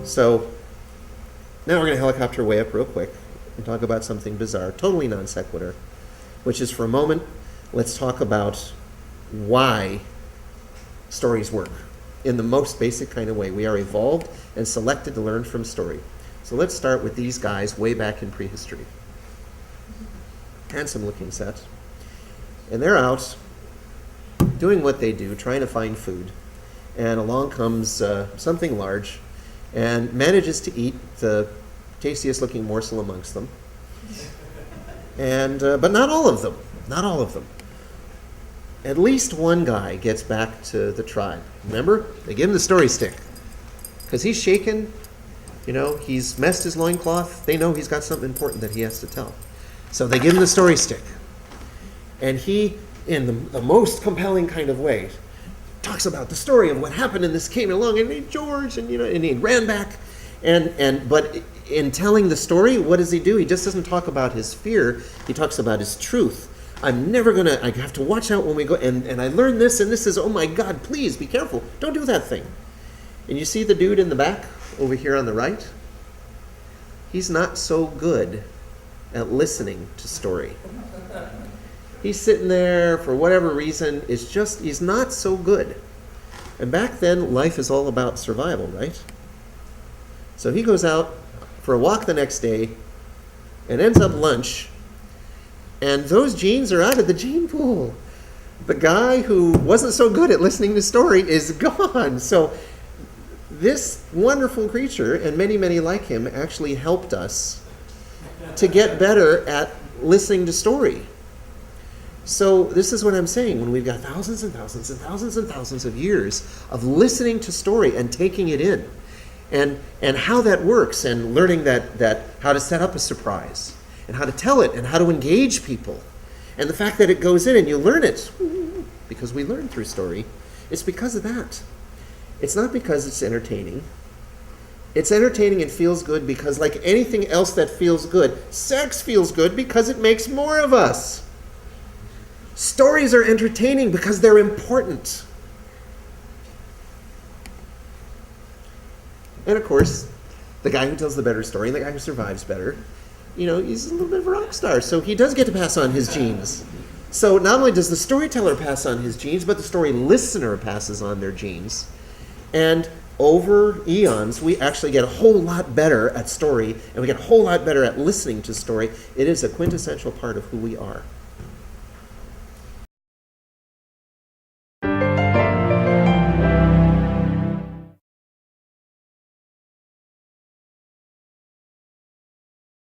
So now we're going to helicopter way up real quick and talk about something bizarre, totally non sequitur, which is for a moment, let's talk about why stories work in the most basic kind of way. We are evolved and selected to learn from story. So let's start with these guys way back in prehistory. Handsome looking set. And they're out doing what they do, trying to find food. And along comes something large and manages to eat the tastiest looking morsel amongst them. And but not all of them. Not all of them. At least one guy gets back to the tribe. Remember? They give him the story stick. Because he's shaken, he's messed his loincloth. They know he's got something important that he has to tell. So they give him the story stick. And he, in the most compelling kind of way, talks about the story of what happened, and this came along, and George, and he ran back. But in telling the story, what does he do? He just doesn't talk about his fear. He talks about his truth. I have to watch out when we go, and I learned this, and this is, oh my God, please be careful. Don't do that thing. And you see the dude in the back over here on the right? He's not so good at listening to story. He's sitting there for whatever reason. He's not so good. And back then, life is all about survival, right? So he goes out for a walk the next day and ends up lunch. And those genes are out of the gene pool. The guy who wasn't so good at listening to story is gone. So this wonderful creature, and many, many like him, actually helped us to get better at listening to story. So this is what I'm saying. When we've got thousands and thousands and thousands and thousands of years of listening to story and taking it in, and how that works, and learning that how to set up a surprise, and how to tell it, and how to engage people, and the fact that it goes in and you learn it, because we learn through story, it's because of that. It's not because it's entertaining. It's entertaining and feels good because, like anything else that feels good, sex feels good because it makes more of us. Stories are entertaining because they're important. And of course, the guy who tells the better story, and the guy who survives better, he's a little bit of a rock star. So he does get to pass on his genes. So not only does the storyteller pass on his genes, but the story listener passes on their genes. And over eons, we actually get a whole lot better at story, and we get a whole lot better at listening to story. It is a quintessential part of who we are.